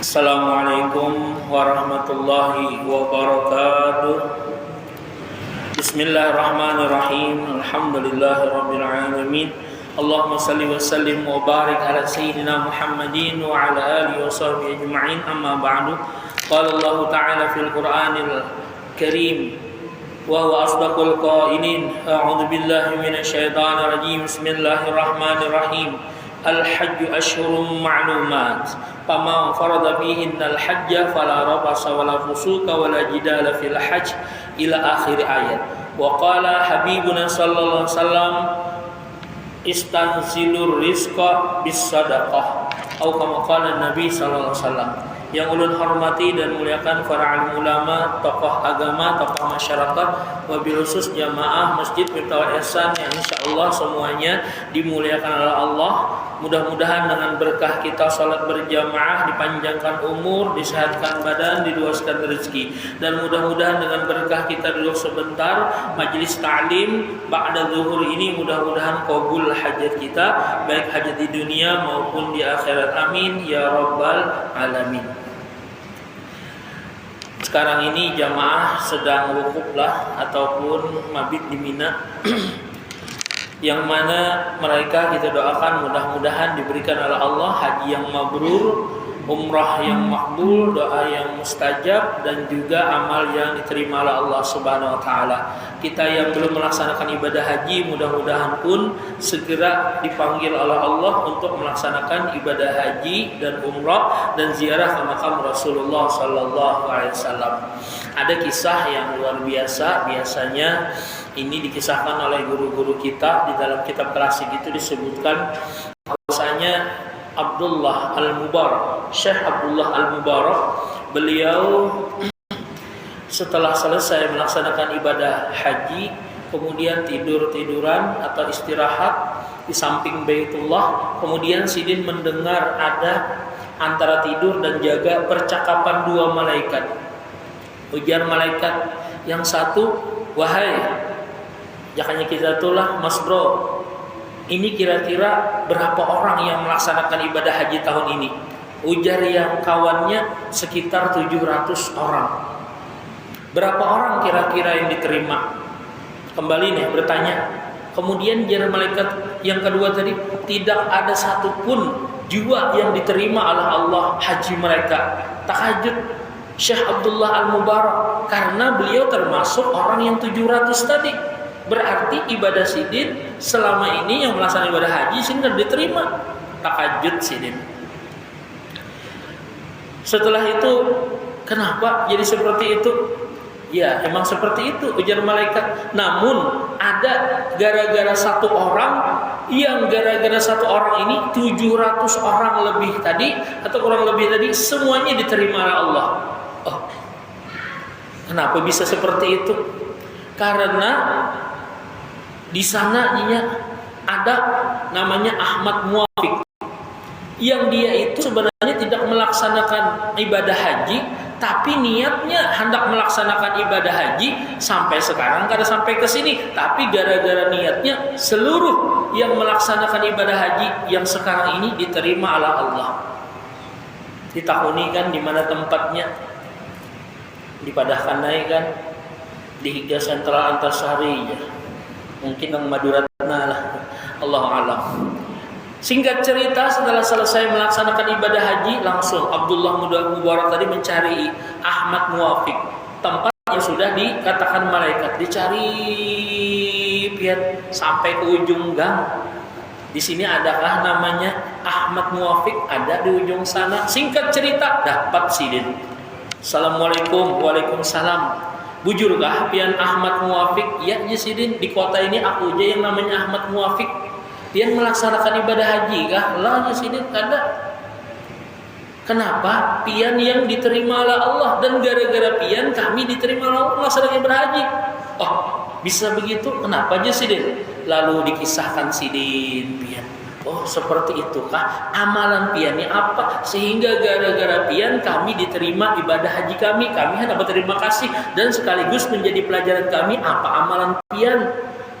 Assalamualaikum warahmatullahi wabarakatuh. Bismillahirrahmanirrahim. Alhamdulillahirabbil alamin. Allahumma salli wa sallim wa barik ala sayyidina Muhammadin wa ala alihi wa sahbihi ajma'in. Amma ba'du. Qala Allah ta'ala fil Qur'anil Karim wa huwa asdaqul qailin. A'udzu billahi minasy syaithanir rajim. Bismillahirrahmanirrahim. Al-hajju asyhurun ma'lumat. Faman farada fihinna al-hajja fala rafasa wala fusuqa wala jidala fil hajj ila akhir ayat. Wa qala habibuna sallallahu alaihi wasallam istanzilur rizqa bis sadaqah. Atau kama qala Nabi sallallahu alaihi wasallam. Yang ulun hormati dan muliakan para alim ulama, tokoh agama, tokoh masyarakat, wabil khusus jamaah Masjid Miftahul Ihsan yang insyaallah semuanya dimuliakan oleh Allah. Mudah-mudahan dengan berkah kita salat berjamaah, dipanjangkan umur, disehatkan badan, diluaskan rezeki. Dan mudah-mudahan dengan berkah kita duduk sebentar majelis ta'lim ba'da zuhur ini, mudah-mudahan qabul hajat kita, baik hajat di dunia maupun di akhirat. Amin ya rabbal alamin. Sekarang ini jamaah sedang wukuf lah ataupun mabit di Mina yang mana mereka kita doakan mudah-mudahan diberikan oleh Allah haji yang mabrur, umrah yang makbul, doa yang mustajab, dan juga amal yang diterima oleh Allah Subhanahu wa taala. Kita yang belum melaksanakan ibadah haji mudah-mudahan pun segera dipanggil oleh Allah untuk melaksanakan ibadah haji dan umrah dan ziarah ke makam Rasulullah sallallahu alaihi wasallam. Ada kisah yang luar biasa, biasanya ini dikisahkan oleh guru-guru kita di dalam kitab klasik itu disebutkan bahwasanya Abdullah Al-Mubarak, Syekh Abdullah Al-Mubarak, beliau setelah selesai melaksanakan ibadah haji, kemudian tidur-tiduran atau istirahat di samping Baitullah, kemudian sidin mendengar ada antara tidur dan jaga percakapan dua malaikat. Ujar malaikat yang satu, wahai jakanya kita tulah mas bro, ini kira-kira berapa orang yang melaksanakan ibadah haji tahun ini? Ujar yang kawannya sekitar 700 orang. Berapa orang kira-kira yang diterima? Kembali nih bertanya. Kemudian jar malaikat yang kedua tadi, tidak ada satupun jiwa yang diterima oleh Allah haji mereka. Tahajud Syekh Abdullah Al-Mubarak karena beliau termasuk orang yang 700 tadi. Berarti ibadah sidin selama ini yang melaksanakan ibadah haji sidin diterima. Tahajud sidin. Setelah itu kenapa jadi seperti itu? Ya, emang seperti itu ujar malaikat. Namun ada gara-gara satu orang, yang gara-gara satu orang ini 700 orang lebih tadi atau kurang lebih tadi semuanya diterima oleh Allah. Oh, kenapa bisa seperti itu? Karena di sana ada namanya Ahmad Muwafiq, yang dia itu sebenarnya tidak melaksanakan ibadah haji, tapi niatnya hendak melaksanakan ibadah haji sampai sekarang kada sampai ke sini. Tapi gara-gara niatnya seluruh yang melaksanakan ibadah haji yang sekarang ini diterima oleh Allah. Ditahuni kan di mana tempatnya? Di Padahkan naik kan? Di Higa Sentral Antasari ya. Mungkin yang Maduratna lah. Allah alam. Singkat cerita, setelah selesai melaksanakan ibadah haji, langsung Abdullah Mubarak tadi mencari Ahmad Muwafiq, tempat yang sudah dikatakan malaikat. Dicari pian sampai ke ujung gang. Di sini adakah namanya Ahmad Muwafiq? Ada di ujung sana. Singkat cerita, dapat sidin. Assalamualaikum, waalaikumsalam. Bujurkah pian Ahmad Muwafiq? Ya sidin, di kota ini aku aja yang namanya Ahmad Muwafiq. Pian melaksanakan ibadah haji kah? Lah sidin kada. Kenapa? Pian yang diterima oleh Allah, dan gara-gara pian kami diterima oleh Allah melaksanakan ibadah haji. Oh, bisa begitu? Kenapa aja sidin? Lalu dikisahkan sidin pian. Oh, seperti itukah amalan piannya apa sehingga gara-gara pian kami diterima ibadah haji kami. Kami hendak berterima kasih dan sekaligus menjadi pelajaran kami apa amalan pian.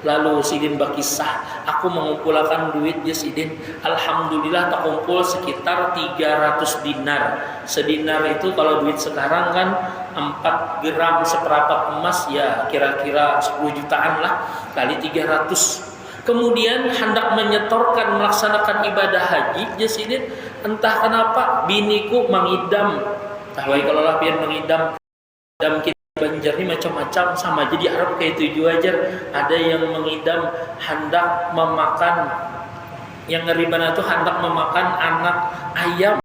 Lalu sidin berkisah, aku mengumpulkan duit ya sidin. Alhamdulillah tak kumpul sekitar 300 dinar. Sedinar itu kalau duit sekarang kan 4 gram seperempat emas, ya kira-kira 10 jutaan lah, kali 300. Kemudian hendak menyetorkan melaksanakan ibadah haji ya sidin. Entah kenapa biniku mengidam. Tahu kalau lah pian mengidam. Idam kita Banjar ini macam-macam, sama jadi Arab kayak itu juga aja. Ada yang mengidam hendak memakan, yang ngeribana itu hendak memakan anak ayam.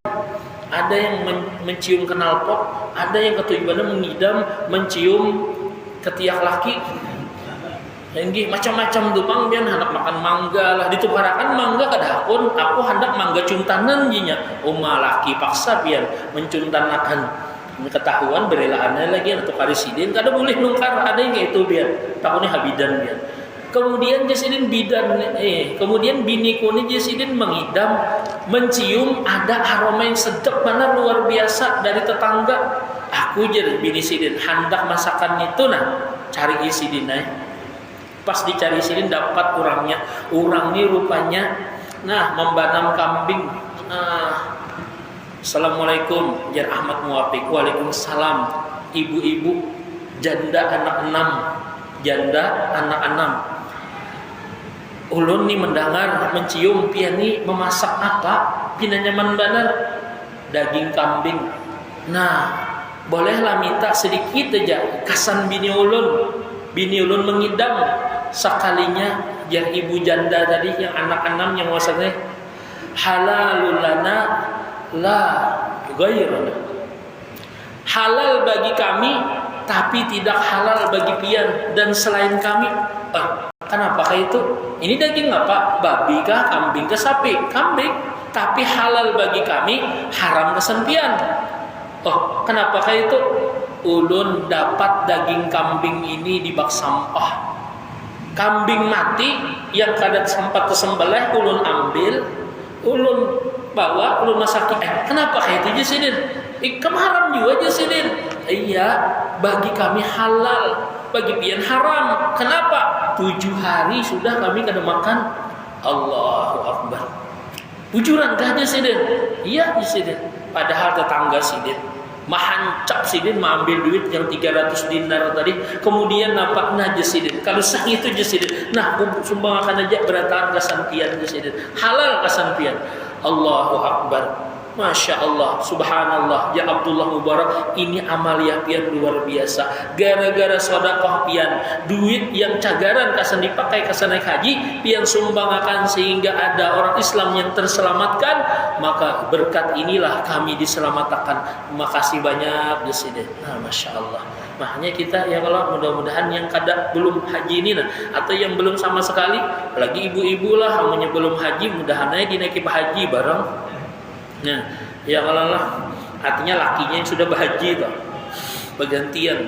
Ada yang mencium knalpot, ada yang ketujuannya mengidam mencium ketiak laki. Yang macam-macam tuh bang, biar hendak makan mangga lah, dituparakan mangga kadahpun aku hendak mangga cuntanan jinya. Laki paksa biar mencuntankan. Ketahuan berelaannya lagi atau karisidin kada boleh nungkar, ada yang kayak itu biar tahunnya habidan biar. Kemudian jasidin bidan kemudian biniku nih jasidin mengidam mencium ada aroma yang sedap mana luar biasa dari tetangga. Aku jadi bini sidin hendak masakan itu nah cari isidin pas dicari sidin dapat orangnya rupanya membanam kambing. Assalamualaikum Jar Ahmad Muwafiq. Waalaikumsalam. Ibu-ibu janda anak 6. Ulun nih mendengar mencium piani memasak apa? Pina nyaman benar daging kambing. Nah, bolehlah minta sedikit aja kasan bini ulun. Bini ulun mengidam sekalinya yang ibu janda tadi yang anak 6 yang wasatnya halalul lana la ghairana. Halal bagi kami tapi tidak halal bagi pian dan selain kami. Kenapa kayak itu? Ini daging apa? Babi kah? Kambing kah? Sapi? Kambing. Tapi halal bagi kami, haram kesempian. Kenapa kayak itu? Ulun dapat daging kambing ini di bak sampah. Kambing mati yang kada sempat kesembelih ulun ambil, ulun bawa, ulun masaki. Kenapa kayak itu jasidin? Kamu haram juga jasidin. Iya, bagi kami halal, bagi pian haram. Kenapa? 7 hari sudah kami kada makan. Allahu Akbar. Bujuran kah jasidin? Iya jasidin. Padahal tetangga sidin mahancap sidin mengambil duit yang 300 dinar tadi, kemudian nampak jasidin. Kalau sah itu jasidin. Nah, sumbang akan aja berantakan kasantian jasidin. Halal kasantian. Allahu Akbar. Masya Allah, subhanallah, ya Abdullah Mubarak, ini amaliyah pian luar biasa. Gara-gara sedekah pian, duit yang cagaran kasan dipakai kasan naik haji, pian sumbangkan sehingga ada orang Islam yang terselamatkan, maka berkat inilah kami diselamatkan. Makasih banyak Jasidin. Masya Allah. Makanya kita ya kalau mudah-mudahan yang belum haji ini atau yang belum sama sekali, apalagi ibu-ibu lah yang belum haji, mudahannya dinaiki haji bareng. Nah, ya kalau lah artinya lakinya yang sudah berhaji itu bergantian.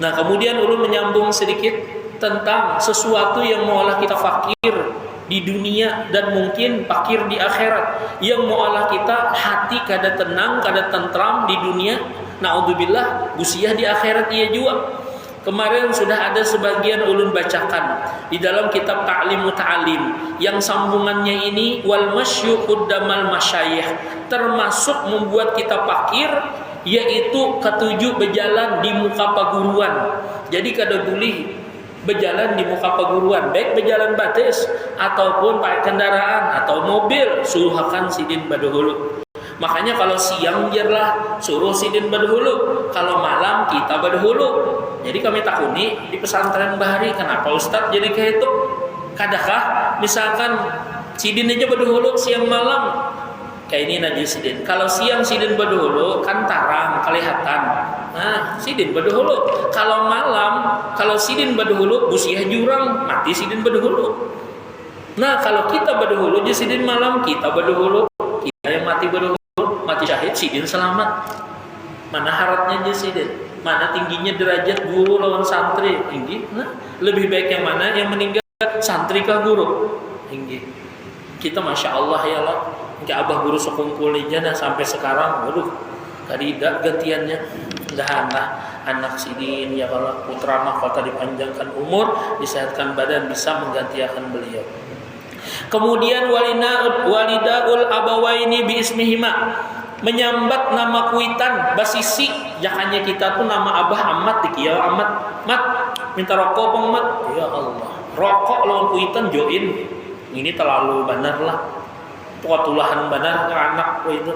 Nah, kemudian ulun menyambung sedikit tentang sesuatu yang mengolah kita fakir di dunia dan mungkin fakir di akhirat, yang mengolah kita hati kada tenang, kada tentram di dunia. Naudzubillah, busiah di akhirat ia juga. Kemarin sudah ada sebagian ulun bacakan di dalam kitab Ta'lim Muta'alim yang sambungannya ini wal masyu quddamal masyayikh, termasuk membuat kita fakir, yaitu ketujuh berjalan di muka paguruan. Jadi kada boleh berjalan di muka paguruan, baik berjalan batis ataupun pakai kendaraan atau mobil, suruhakan sidin badahulu. Makanya kalau siang biarlah suruh sidin berdahulu, kalau malam kita berdahulu. Jadi kami takuni di pesantren Bahari, kenapa Ustadz jadi kayak itu? Kadakah misalkan sidin aja berdahulu siang malam? Kayak ini najis sidin. Kalau siang sidin berdahulu kan tarang kelihatan. Nah, sidin berdahulu. Kalau malam, kalau sidin berdahulu busiah jurang, mati sidin berdahulu. Nah, kalau kita berdahulu jadi sidin malam, kita berdahulu, kita yang mati berdahulu. Mati syahid sidin selamat. Mana haratnya jasidin? Mana tingginya derajat guru lawan santri? Tinggi. Nah, lebih baik yang mana? Yang meninggal santri kah guru? Tinggi. Kita masya Allah ya Allah. Kayak abah guru sekumpul aja nah sampai sekarang, waduh, kadida gantiannya. Dah anak sidin ya Allah, putra mahkota dipanjangkan umur, disehatkan badan, bisa menggantikan beliau. Kemudian walidaul abawaini bi ismihima, menyambat nama kuitan basisi, jakanya kita tuh nama abah amat dikieu amat, mat minta rokok pong mat, ya Allah rokok lawan kuitan join, ini terlalu benar lah, potulahan benar ke anak itu.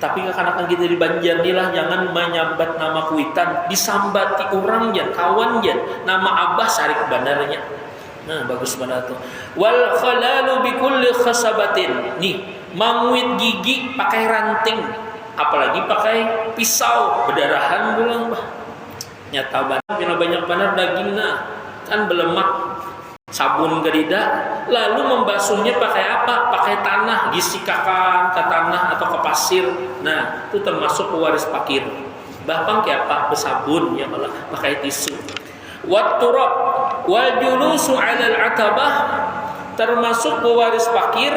Tapi kekanakan kita di Banjar nih lah, jangan menyambat nama kuitan, disambati orang jan, kawan jan, nama abah sarik bandarnya. Nah, bagus banget tuh. Wal khalalu bi kulli khasabatin. Nih, manguit gigi pakai ranting, apalagi pakai pisau, berdarahan bulang bah. Nyata banget banyak benar dagingnya, kan belemak. Sabun gerida, lalu membasuhnya pakai apa? Pakai tanah, disikakan ke tanah atau ke pasir. Nah, itu termasuk pewaris fakir. Bahkan kayak apa? Bersabun ya malah pakai tisu. Wat turab wal julusu 'alal 'atabah, termasuk pewaris fakir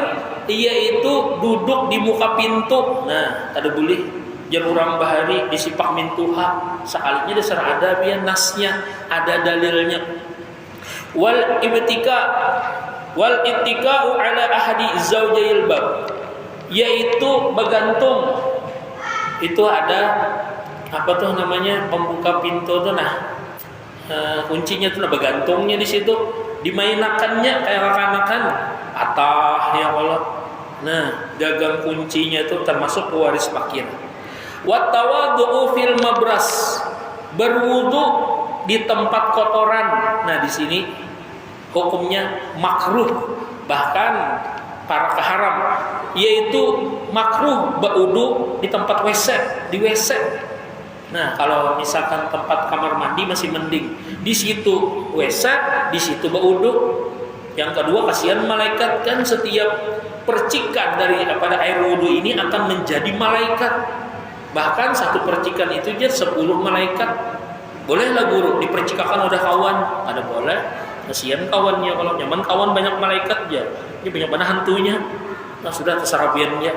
yaitu duduk di muka pintu. Nah, ada boleh jarurang bahari disipak mintuha, sekalinya dasar ada biar nasnya, ada dalilnya. Wal ittika'u 'ala ahadi zawjail bab, yaitu bergantung. Itu ada apa tuh namanya, pembuka pintu tuh, nah kuncinya tuh bergantungnya di situ, dimainakannya kayak kanakan atah ya Allah. Nah, gagang kuncinya itu termasuk pewaris fakir. Wa tawaddu'u fil mabras, berwudu di tempat kotoran. Nah, di sini hukumnya makruh, bahkan para keharam, yaitu makruh berwudu di tempat WC, di WC. Nah, kalau misalkan tempat kamar mandi masih mending, di situ WC, di situ berwudu. Yang kedua, kasihan malaikat, kan setiap percikan dari pada air wudu ini akan menjadi malaikat. Bahkan satu percikan itu aja 10 malaikat. Bolehlah guru dipercikakan udah kawan, ada boleh. Kasihan kawannya, kalau nyaman kawan banyak malaikat ya, ini banyak mana hantunya. Nah, sudah terserah biarnya.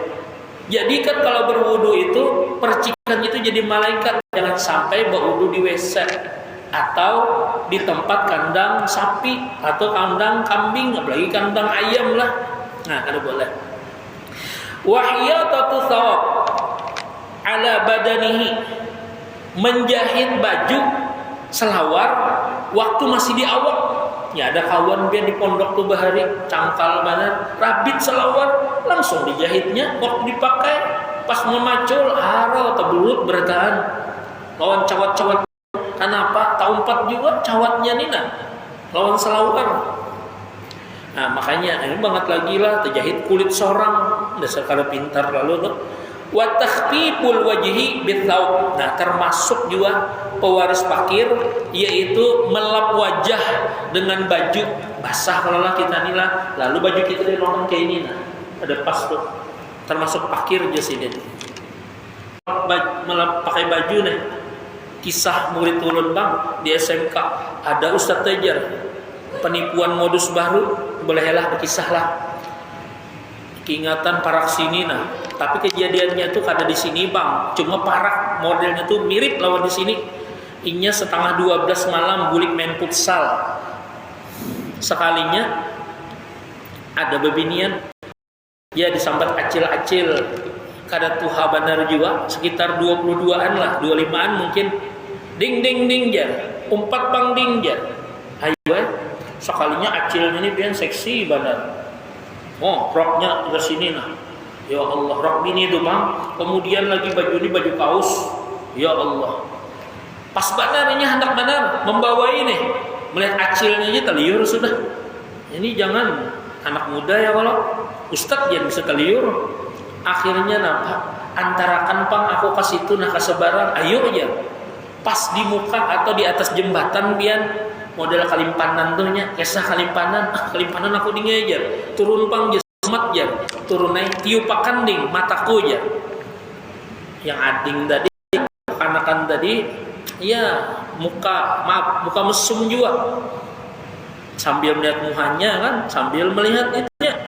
Jadi kan kalau berwudu itu percikan itu jadi malaikat. Jangan sampai berwudu di WC atau di tempat kandang sapi atau kandang kambing, apalagi kandang ayam lah. Nah, ada boleh. Wahyatatu thawab ala badanihi, menjahit baju selawar waktu masih di awak. Ya ada kawan biar di pondok tuh bahari cangkal benar, rabit selawar langsung dijahitnya, waktu dipakai pas memacul haro tebelut bertahan. Lawan cawat-cawat kenapa? Tahun 4 juga cawatnya nih nah, lawan selawar. Nah, makanya ini banget lagi lah terjahit kulit sorang, dasar kada pintar lalu tuh. Wa takhfiful wajhi bithaub. Nah, termasuk juga pewaris fakir yaitu melap wajah dengan baju basah kalau lah kita nila, lalu baju kita dilongan kayak ini nah, ada pas tuh. Termasuk fakir aja sih dia. Melap pakai baju nih. Kisah murid turun bang di SMK, ada Ustadz Tejar, penipuan modus baru, bolehlah berkisah lah. Keingatan parak sini nah, tapi kejadiannya tuh kada di sini bang, cuma parak modelnya tuh mirip lawan di sini. Inya setengah 12 malam bulik main futsal, sekalinya ada bebinian ya disambat acil-acil, kada tuha benar juga, sekitar 22-an lah, 25-an mungkin. Ding ding ding jar, umpat bang ding jar. Ayo sekalinya acilnya ini biar seksi benar. Oh, roknya ke sini nah. Ya Allah, rok ini tuh bang. Kemudian lagi baju ini baju kaos. Ya Allah. Pas benar ini hendak benar membawa ini. Melihat acilnya aja terliur sudah. Ini jangan anak muda ya kalau Ustadz yang bisa terliur. Akhirnya napa? Antarakan pang aku kasih itu nah kasebaran. Ayo aja. Pas di muka atau di atas jembatan biar model kalimpanan tuh nya, kisah kalimpanan aku dingin aja, turun pang jasmat aja, turun naik tiupakan ding mataku aja, yang ading tadi, kanakan tadi, ya muka mesum juga, sambil melihat muhanya kan, sambil melihat itunya,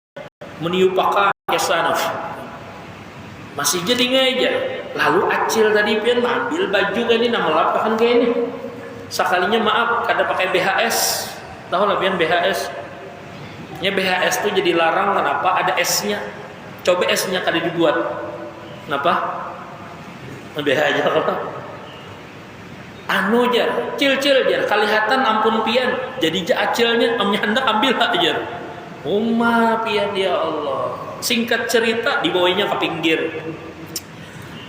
meniupakan kisah masih jadi aja, Lalu acil tadi pian ambil baju kan ini nama lapakan kayak ini. Sekalinya maaf kada pakai BHS. Tahu lah pian BHS. Ya BHS tuh jadi larang kenapa? Ada S-nya. Coba S-nya kada dibuat. Kenapa? BH aja kalau. Anu jar, cil-cil jar, kalihatan ampun pian. Jadi acilnya amnya hendak ambil aja. Umma pian ya Allah. Singkat cerita dibawanya ke pinggir.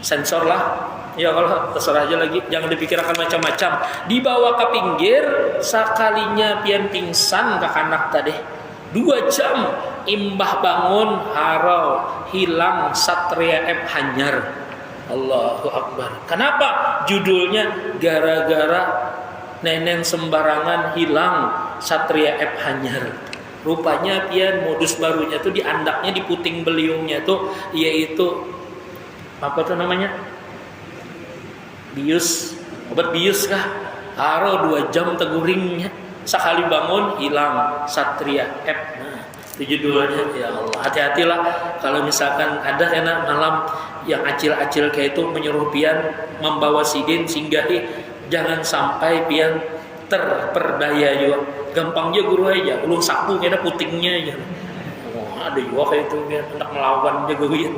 Sensor lah. Ya Allah, terserah aja lagi. Jangan dipikirkan macam-macam. Dibawa ke pinggir, sekalinya pian pingsan ke anak tadi. 2 jam imbah bangun harau hilang Satria F hanyar. Allahu Akbar. Kenapa? Judulnya gara-gara nenen sembarangan hilang Satria F hanyar. Rupanya pian modus barunya tuh di andaknya di puting beliungnya tuh yaitu apa tuh namanya? Bius, obat bius kah? Haro 2 jam teguringnya. Sekali bangun hilang Satria F. Nah, itu judulnya. Ya Allah, hati-hatilah kalau misalkan ada kena malam yang acil-acil kayak itu menyuruh pian membawa sidin singgahi, jangan sampai pian terperdaya juga. Gampangnya guru aja, ulung sapu kena putingnya aja. Oh, ada juga kayak itu pian hendak melawan jago pian.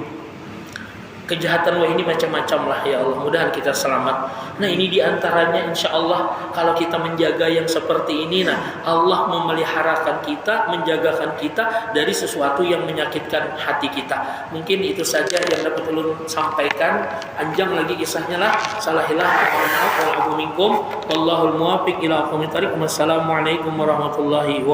Kejahatan wah ini macam-macam lah ya Allah, mudahan kita selamat. Nah ini diantaranya insya Allah kalau kita menjaga yang seperti ini, nah Allah memeliharakan kita, menjagakan kita dari sesuatu yang menyakitkan hati kita. Mungkin itu saja yang dapat ulun sampaikan. Panjang lagi kisahnya lah. Salahilah, mohon maaf, wa'alaikuminkum. Wallahul muwaffiq ila aqwamit thariq. Wassalamualaikum warahmatullahi wabarakatuh.